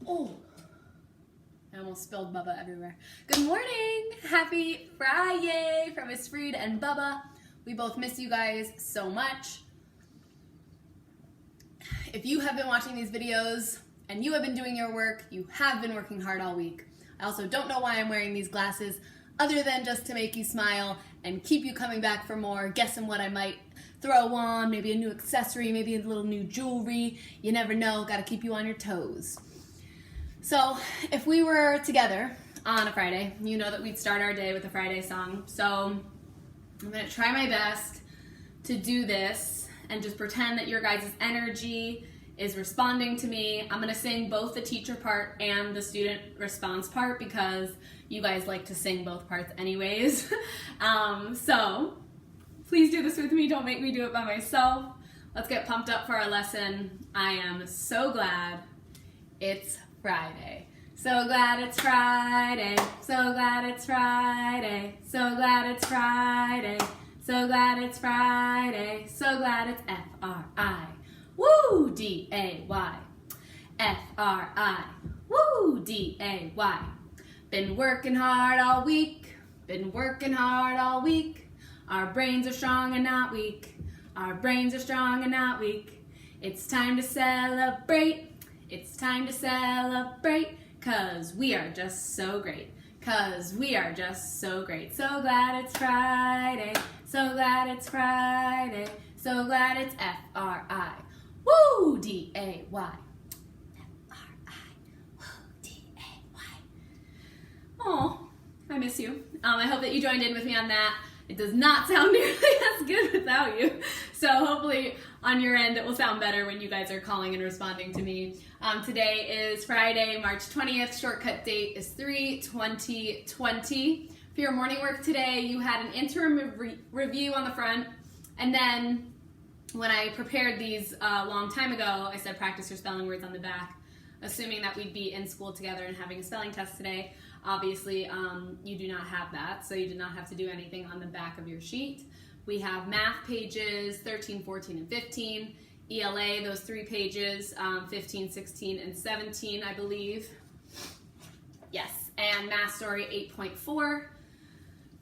Oh, I almost spilled Bubba everywhere. Good morning! Happy Fri-YAY from Miss Fried and Bubba. We both miss you guys so much. If you have been watching these videos and you have been doing your work, you have been working hard all week. I also don't know why I'm wearing these glasses other than just to make you smile and keep you coming back for more, guessing what I might throw on, maybe a new accessory, maybe a little new jewelry. You never know, gotta keep you on your toes. So if we were together on a Friday, you know that we'd start our day with a Friday song. So I'm gonna try my best to do this and just pretend that your guys' energy is responding to me. I'm gonna sing both the teacher part and the student response part because you guys like to sing both parts anyways. So please do this with me, don't make me do it by myself. Let's get pumped up for our lesson. I am so glad it's Friday. So glad it's Friday, so glad it's Friday, so glad it's Friday, so glad it's Friday, so glad it's F-R-I. Woo! D-A-Y. F-R-I. Woo! D-A-Y. Been working hard all week. Been working hard all week. Our brains are strong and not weak. Our brains are strong and not weak. It's time to celebrate. It's time to celebrate. 'Cause we are just so great. 'Cause we are just so great. So glad it's Friday. So glad it's Friday. So glad it's F-R-I. Woo! D-A-Y. F-R-I. Woo! D-A-Y. Oh, I miss you. I hope that you joined in with me on that. It does not sound nearly as good without you. So hopefully on your end it will sound better when you guys are calling and responding to me. Today is Friday, March 20th. Shortcut date is 3/20/20. For your morning work today, you had an interim review on the front, and then when I prepared these a long time ago, I said practice your spelling words on the back, assuming that we'd be in school together and having a spelling test today. Obviously, you do not have that, so you did not have to do anything on the back of your sheet. We have math pages 13, 14, and 15. ELA, those 3 pages, 15, 16, and 17, I believe. Yes, and math story 8.4,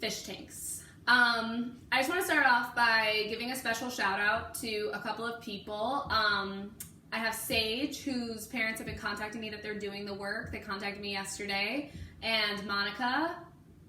fish tanks. I just want to start off by giving a special shout out to a couple of people. I have Sage, whose parents have been contacting me that they're doing the work. They contacted me yesterday. And Monica,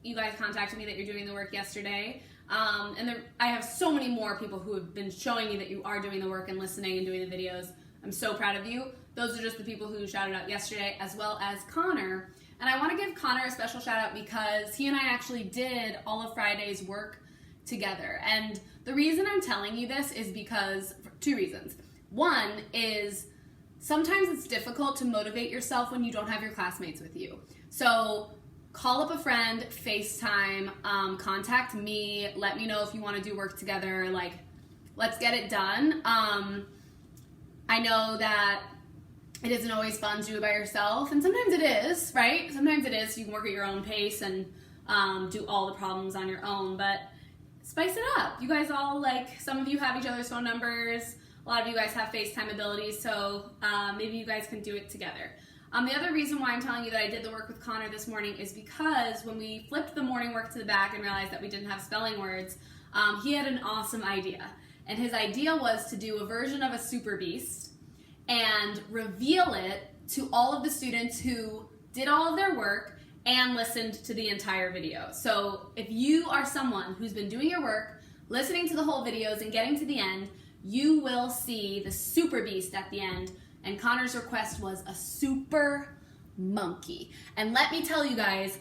you guys contacted me that you're doing the work yesterday. I have so many more people who have been showing me that you are doing the work and listening and doing the videos. I'm so proud of you. Those are just the people who shouted out yesterday, as well as Connor. And I want to give Connor a special shout out because he and I actually did all of Friday's work together. And the reason I'm telling you this is because, for 2 reasons. One is sometimes it's difficult to motivate yourself when you don't have your classmates with you. So call up a friend, FaceTime, contact me, let me know if you want to do work together, like, let's get it done. I know that it isn't always fun to do it by yourself, and sometimes it is, right? Sometimes it is, you can work at your own pace and do all the problems on your own, but spice it up. You guys all, like, some of you have each other's phone numbers, a lot of you guys have FaceTime abilities, so maybe you guys can do it together. The other reason why I'm telling you that I did the work with Connor this morning is because when we flipped the morning work to the back and realized that we didn't have spelling words, he had an awesome idea. And his idea was to do a version of a Super Beast and reveal it to all of the students who did all of their work and listened to the entire video. So if you are someone who's been doing your work, listening to the whole videos and getting to the end, you will see the Super Beast at the end. And Connor's request was a super monkey. And let me tell you guys,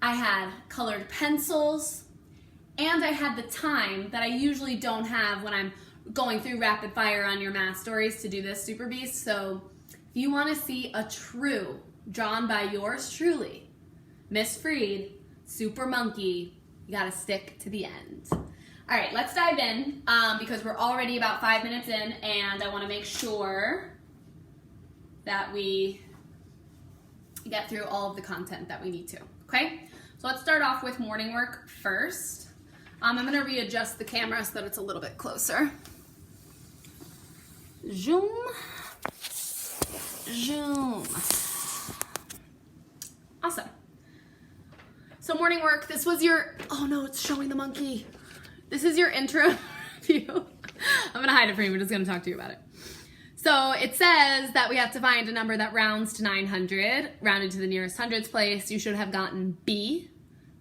I had colored pencils and I had the time that I usually don't have when I'm going through rapid fire on your math stories to do this Super Beast. So if you want to see a true, drawn by yours truly, Miss Fried, super monkey, you gotta stick to the end. All right, let's dive in because we're already about 5 minutes in and I want to make sure that we get through all of the content that we need to, okay? So let's start off with morning work first. I'm gonna readjust the camera so that it's a little bit closer. Zoom, zoom. So morning work, this was your, oh no, it's showing the monkey. This is your intro review. I'm gonna hide it from you, I'm just gonna talk to you about it. So it says that we have to find a number that rounds to 900, rounded to the nearest hundreds place. You should have gotten B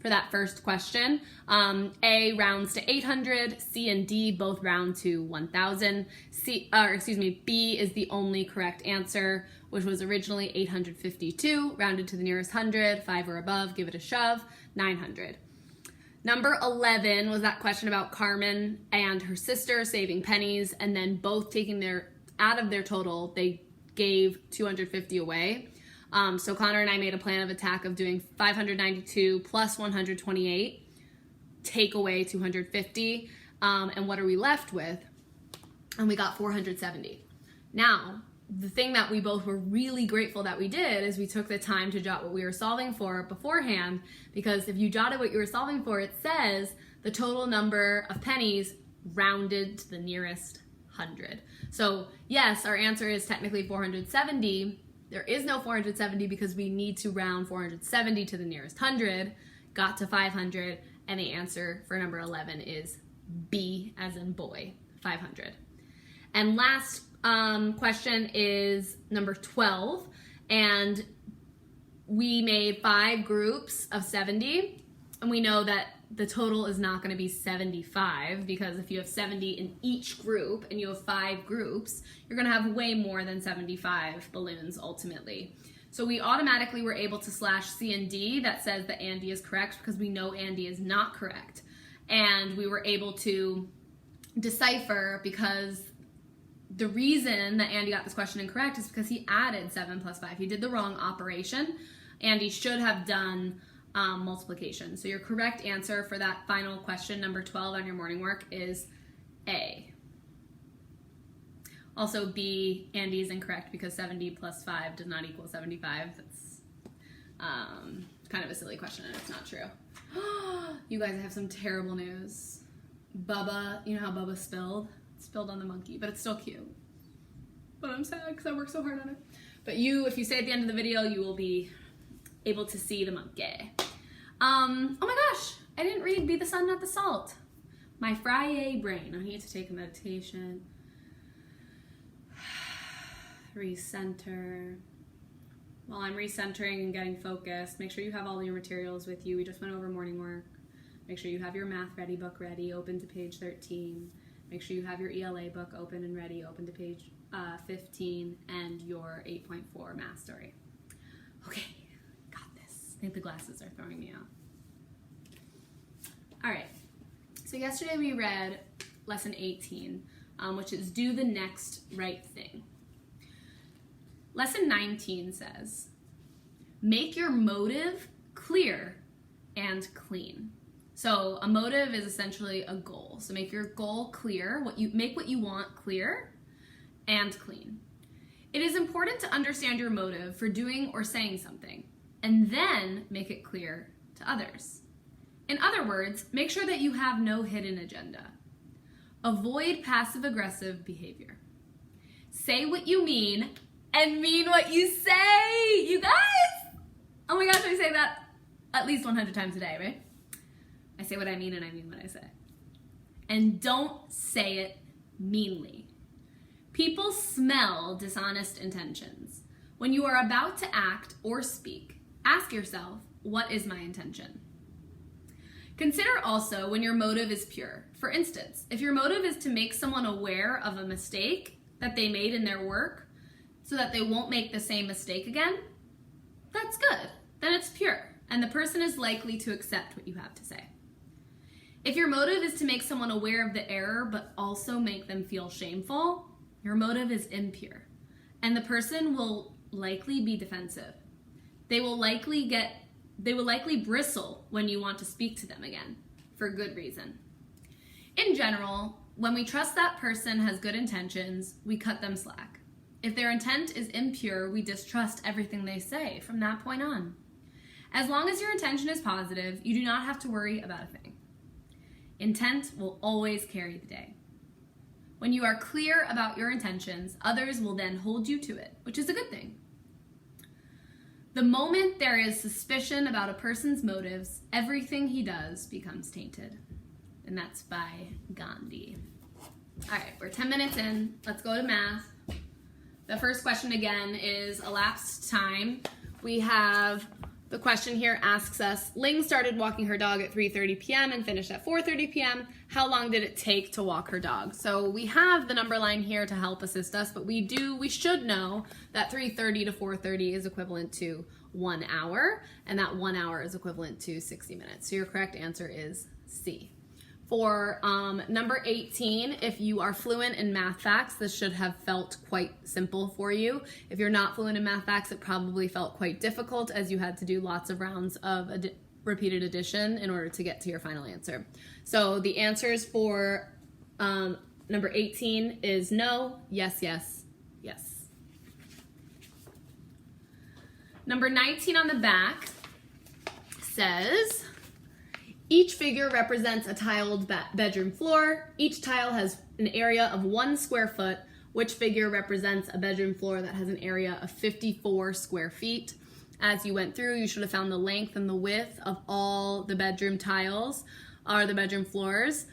for that first question. A rounds to 800, C and D both round to 1000. B is the only correct answer, which was originally 852, rounded to the nearest 100, 5 or above, give it a shove, 900. Number 11 was that question about Carmen and her sister saving pennies, and then both taking out of their total, they gave 250 away. So Connor and I made a plan of attack of doing 592 plus 128, take away 250, and what are we left with? And we got 470. Now, the thing that we both were really grateful that we did is we took the time to jot what we were solving for beforehand, because if you jotted what you were solving for, it says the total number of pennies rounded to the nearest 100. So yes, our answer is technically 470. There is no 470 because we need to round 470 to the nearest 100, got to 500, and the answer for number 11 is B as in boy, 500. And last question is number 12, and we made 5 groups of 70, and we know that the total is not going to be 75, because if you have 70 in each group and you have 5 groups, you're going to have way more than 75 balloons ultimately. So we automatically were able to slash C and D that says that Andy is correct, because we know Andy is not correct. And we were able to decipher, because the reason that Andy got this question incorrect is because he added 7 plus 5. He did the wrong operation. Andy should have done multiplication. So your correct answer for that final question, number 12 on your morning work, is A. Also B, Andy is incorrect because 70 plus 5 does not equal 75. That's kind of a silly question and it's not true. You guys, I have some terrible news. Bubba, you know how Bubba spilled? It spilled on the monkey, but it's still cute. But I'm sad because I worked so hard on it. But if you say at the end of the video, you will be able to see the monkey. Oh my gosh, I didn't read Be the Sun, Not the Salt. My Fri-YAY brain. I need to take a meditation. Recenter. While I'm recentering and getting focused, make sure you have all your materials with you. We just went over morning work. Make sure you have your Math Ready book ready, open to page 13. Make sure you have your ELA book open and ready, open to page 15, and your 8.4 math story. Okay. I think the glasses are throwing me out. All right, so yesterday we read lesson 18, which is do the next right thing. Lesson 19 says, make your motive clear and clean. So a motive is essentially a goal. So make your goal clear, make what you want clear and clean. It is important to understand your motive for doing or saying something, and then make it clear to others. In other words, make sure that you have no hidden agenda. Avoid passive-aggressive behavior. Say what you mean and mean what you say, you guys! Oh my gosh, I say that at least 100 times a day, right? I say what I mean and I mean what I say. And don't say it meanly. People smell dishonest intentions. When you are about to act or speak, ask yourself, what is my intention? Consider also when your motive is pure. For instance, if your motive is to make someone aware of a mistake that they made in their work so that they won't make the same mistake again, that's good. Then it's pure, and the person is likely to accept what you have to say. If your motive is to make someone aware of the error but also make them feel shameful, your motive is impure, and the person will likely be defensive. They will likely bristle when you want to speak to them again, for good reason. In general, when we trust that person has good intentions, we cut them slack. If their intent is impure, we distrust everything they say from that point on. As long as your intention is positive, you do not have to worry about a thing. Intent will always carry the day. When you are clear about your intentions, others will then hold you to it, which is a good thing. The moment there is suspicion about a person's motives, everything he does becomes tainted. And that's by Gandhi. All right, we're 10 minutes in. Let's go to math. The first question again is elapsed time. We have the question here asks us, Ling started walking her dog at 3:30 p.m. and finished at 4:30 p.m. How long did it take to walk her dog? So we have the number line here to help assist us, but we should know that 3:30 to 4:30 is equivalent to 1 hour, and that 1 hour is equivalent to 60 minutes. So your correct answer is C. For number 18, if you are fluent in math facts, this should have felt quite simple for you. If you're not fluent in math facts, it probably felt quite difficult as you had to do lots of rounds of repeated addition in order to get to your final answer. So the answers for number 18 is no, yes, yes, yes. Number 19 on the back says, each figure represents a tiled bedroom floor. Each tile has an area of 1 square foot. Which figure represents a bedroom floor that has an area of 54 square feet? As you went through, you should have found the length and the width of all the bedroom tiles or the bedroom floors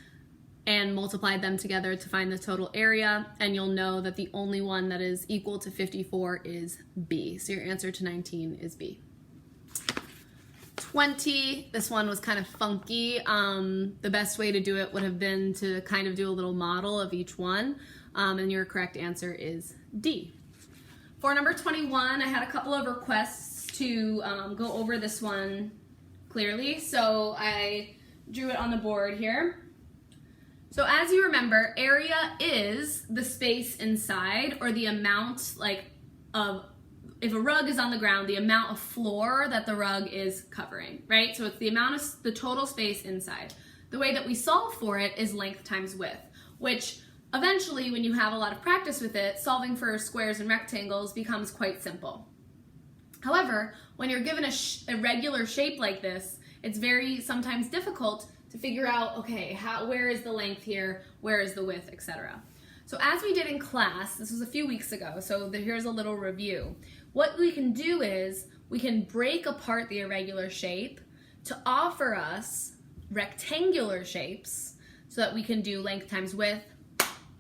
and multiplied them together to find the total area. And you'll know that the only one that is equal to 54 is B. So your answer to 19 is B. 20, this one was kind of funky. The best way to do it would have been to kind of do a little model of each one, and your correct answer is D. For number 21, I had a couple of requests to go over this one clearly, so I drew it on the board here. So as you remember, area is the space inside, or the amount of, if a rug is on the ground, the amount of floor that the rug is covering, right? So it's the amount of the total space inside. The way that we solve for it is length times width, which eventually, when you have a lot of practice with it, solving for squares and rectangles becomes quite simple. However, when you're given a regular shape like this, it's very sometimes difficult to figure out, okay, where is the length here, where is the width, etc. So as we did in class, this was a few weeks ago, so here's a little review. What we can do is we can break apart the irregular shape to offer us rectangular shapes so that we can do length times width,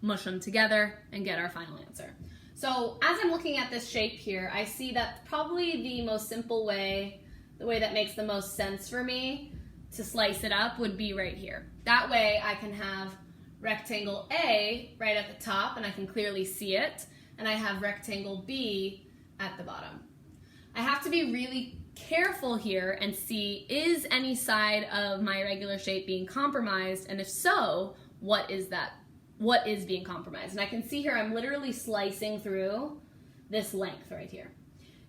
mush them together, and get our final answer. So as I'm looking at this shape here, I see that probably the most simple way, the way that makes the most sense for me to slice it up would be right here. That way I can have rectangle A right at the top and I can clearly see it, and I have rectangle B at the bottom. I have to be really careful here and see, is any side of my irregular shape being compromised, and if so, what is that? What is being compromised? And I can see here I'm literally slicing through this length right here.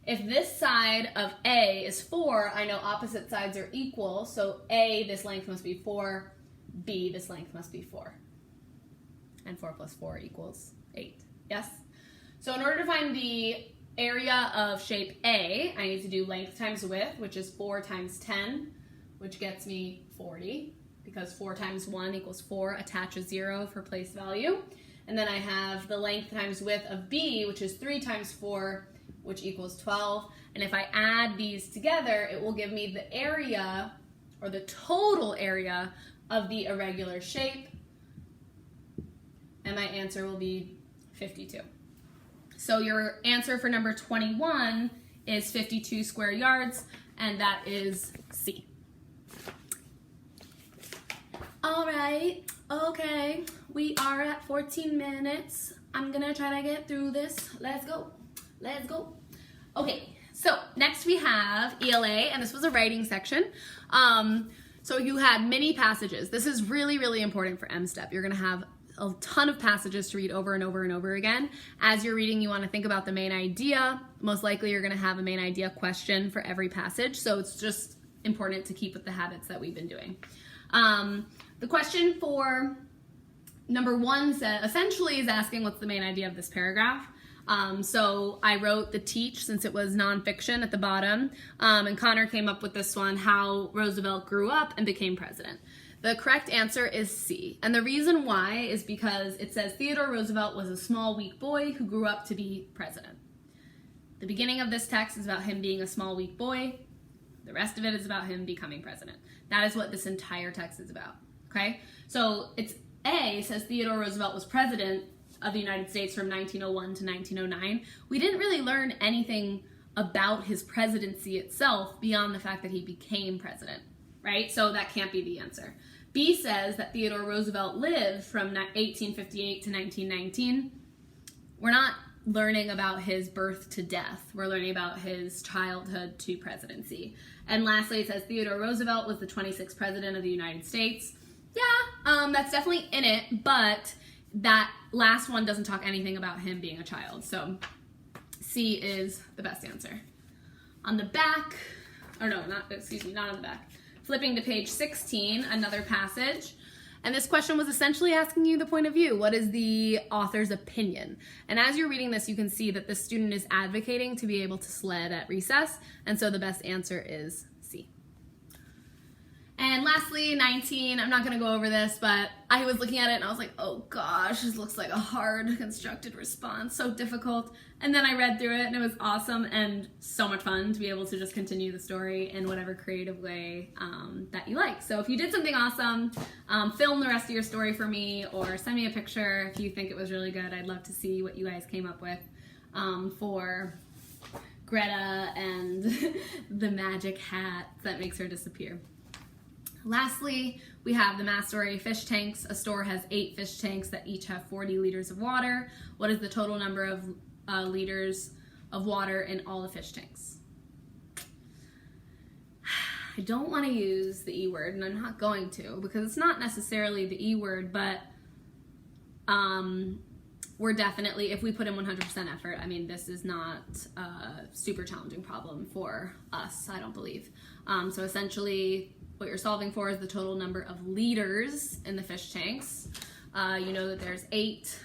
If this side of A is 4, I know opposite sides are equal, so A, this length must be 4, B, this length must be 4. And 4 plus 4 equals 8, yes? So in order to find the area of shape A, I need to do length times width, which is 4 times 10, which gets me 40, because 4 times 1 equals 4, attach a 0 for place value. And then I have the length times width of B, which is 3 times 4, which equals 12. And if I add these together, it will give me the area, or the total area, of the irregular shape. And my answer will be 52. So your answer for number 21 is 52 square yards, and that is C. All right, okay, we are at 14 minutes. I'm gonna try to get through this. Let's go, let's go. Okay, so next we have ELA, and this was a writing section. So you had mini passages. This is really, really important for M-STEP. You're gonna have a ton of passages to read over and over and over again. As you're reading, you want to think about the main idea. Most likely you're going to have a main idea question for every passage, so it's just important to keep with the habits that we've been doing. The question for number 1 essentially is asking what's the main idea of this paragraph. So I wrote the teach, since it was nonfiction, at the bottom, and Connor came up with this one, how Roosevelt grew up and became president. The correct answer is C. And the reason why is because it says Theodore Roosevelt was a small, weak boy who grew up to be president. The beginning of this text is about him being a small, weak boy. The rest of it is about him becoming president. That is what this entire text is about, okay? So it's A says Theodore Roosevelt was president of the United States from 1901 to 1909. We didn't really learn anything about his presidency itself beyond the fact that he became president, right? So that can't be the answer. B says that Theodore Roosevelt lived from 1858 to 1919. We're not learning about his birth to death. We're learning about his childhood to presidency. And lastly, it says Theodore Roosevelt was the 26th president of the United States. Yeah, that's definitely in it, but that last one doesn't talk anything about him being a child. So C is the best answer. On the back, or no, not on the back. Flipping to page 16, another passage. And this question was essentially asking you the point of view. What is the author's opinion? And as you're reading this, you can see that the student is advocating to be able to sled at recess. And so the best answer is C. And lastly, 19, I'm not going to go over this, but I was looking at it and I was like, oh gosh, this looks like a hard constructed response, so difficult. And then I read through it and it was awesome and so much fun to be able to just continue the story in whatever creative way that you like. So if you did something awesome, film the rest of your story for me or send me a picture if you think it was really good. I'd love to see what you guys came up with for Greta and the magic hat that makes her disappear. Lastly, we have the math story, fish tanks. A store has 8 fish tanks that each have 40 liters of water. What is the total number of liters of water in all the fish tanks? I don't want to use the E word, and I'm not going to, because it's not necessarily the E word, but we're definitely, if we put in 100% effort, I mean, this is not a super challenging problem for us, I don't believe. So essentially, what you're solving for is the total number of liters in the fish tanks. You know that there's 8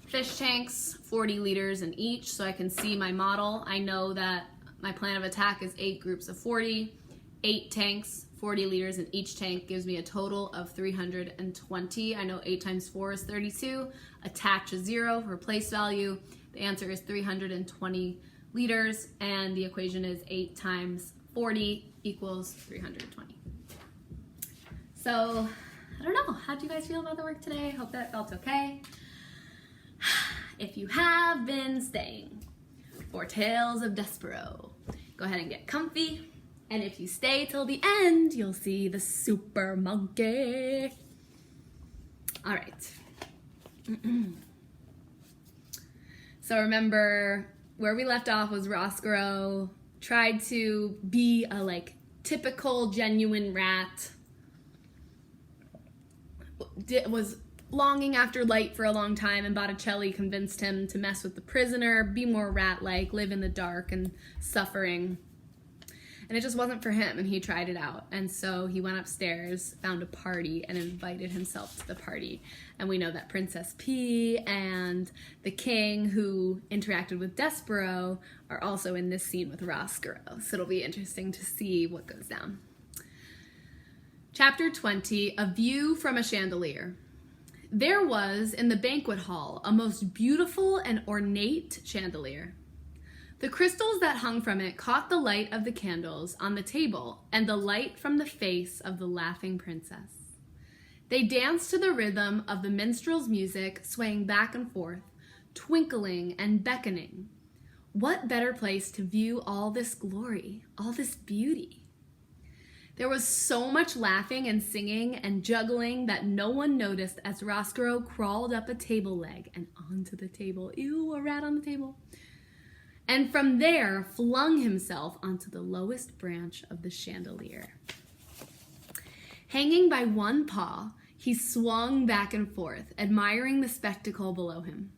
fish tanks, 40 liters in each, so I can see my model. I know that my plan of attack is 8 groups of 40, 8 tanks, 40 liters in each tank gives me a total of 320. I know 8 times 4 is 32. Attach a 0 for place value. The answer is 320 liters, and the equation is 8 times 40 equals 320. So, I don't know, how do you guys feel about the work today? Hope that felt okay. If you have been staying for Tales of Despero, go ahead and get comfy. And if you stay till the end, you'll see the super monkey. All right. So remember, where we left off was Roscoe tried to be a typical genuine rat. Was longing after light for a long time, and Botticelli convinced him to mess with the prisoner, be more rat-like, live in the dark and suffering. And it just wasn't for him, and he tried it out. And so he went upstairs, found a party, and invited himself to the party. And we know that Princess P and the king who interacted with Despero are also in this scene with Roscoe. So it'll be interesting to see what goes down. Chapter 20, A View from a Chandelier. There was in the banquet hall a most beautiful and ornate chandelier. The crystals that hung from it caught the light of the candles on the table and the light from the face of the laughing princess. They danced to the rhythm of the minstrel's music, swaying back and forth, twinkling and beckoning. What better place to view all this glory, all this beauty? There was so much laughing and singing and juggling that no one noticed as Roscoe crawled up a table leg and onto the table. Ew, a rat on the table. And from there flung himself onto the lowest branch of the chandelier. Hanging by one paw, he swung back and forth, admiring the spectacle below him.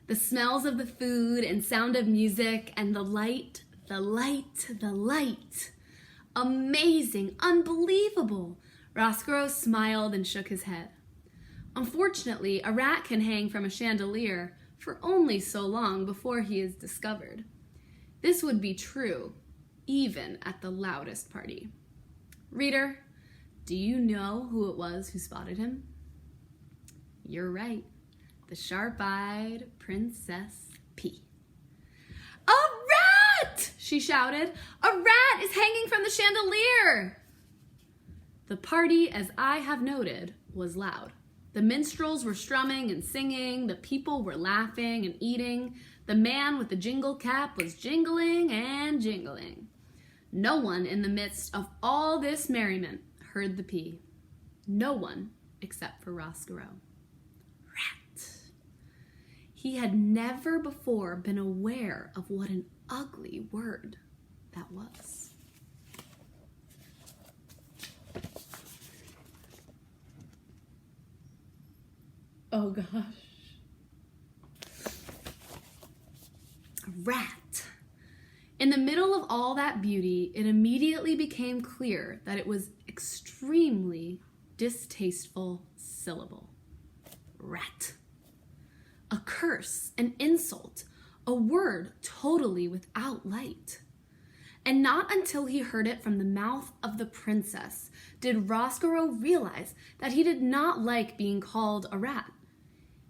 The smells of the food and sound of music and the light, the light, the light. Amazing, unbelievable. Roscoe smiled and shook his head. Unfortunately, a rat can hang from a chandelier for only so long before he is discovered. This would be true even at the loudest party. Reader, do you know who it was who spotted him? You're right, the sharp-eyed Princess P. A rat! she shouted. "A rat is hanging from the chandelier!" The party, as I have noted, was loud. The minstrels were strumming and singing, the people were laughing and eating, the man with the jingle cap was jingling and jingling. No one in the midst of all this merriment heard the pea. No one except for Roscoe. Rat. He had never before been aware of what an ugly word that was. Oh gosh. A rat. In the middle of all that beauty, it immediately became clear that it was extremely distasteful syllable. Rat. A curse, an insult, a word totally without light. And not until he heard it from the mouth of the princess did Roscoe realize that he did not like being called a rat.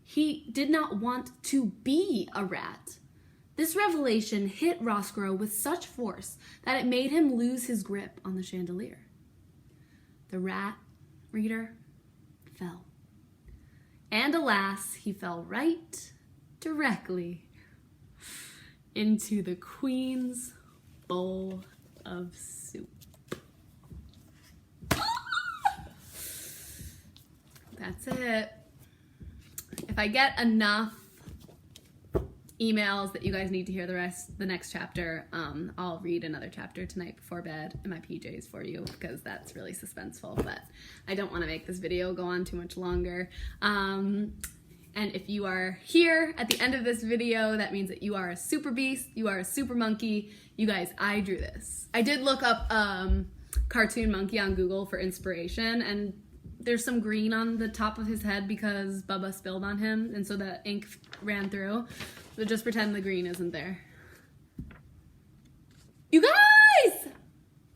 He did not want to be a rat. This revelation hit Roscoe with such force that it made him lose his grip on the chandelier. The rat, reader, fell. And alas, he fell right directly into the queen's bowl of soup. That's it. If I get enough emails that you guys need to hear the next chapter, I'll read another chapter tonight before bed in my PJs for you, because that's really suspenseful, but I don't want to make this video go on too much longer. And if you are here at the end of this video, that means that you are a super beast, you are a super monkey. You guys, I drew this. I did look up cartoon monkey on Google for inspiration, and there's some green on the top of his head because Bubba spilled on him, and so the ink ran through. So just pretend the green isn't there. You guys!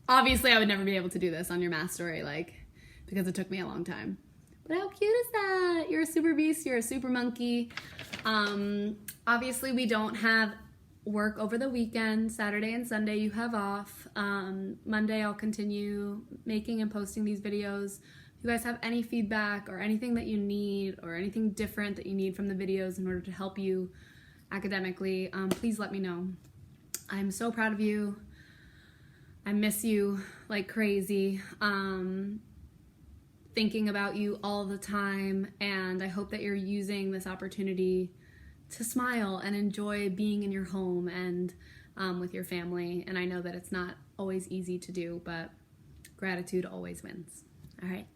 Obviously, I would never be able to do this on your math story, because it took me a long time. But how cute is that? You're a super beast, you're a super monkey. Obviously, we don't have work over the weekend. Saturday and Sunday you have off. Monday I'll continue making and posting these videos. If you guys have any feedback or anything that you need or anything different that you need from the videos in order to help you academically, please let me know. I'm so proud of you. I miss you like crazy. Thinking about you all the time, and I hope that you're using this opportunity to smile and enjoy being in your home and with your family. And I know that it's not always easy to do, but gratitude always wins. All right.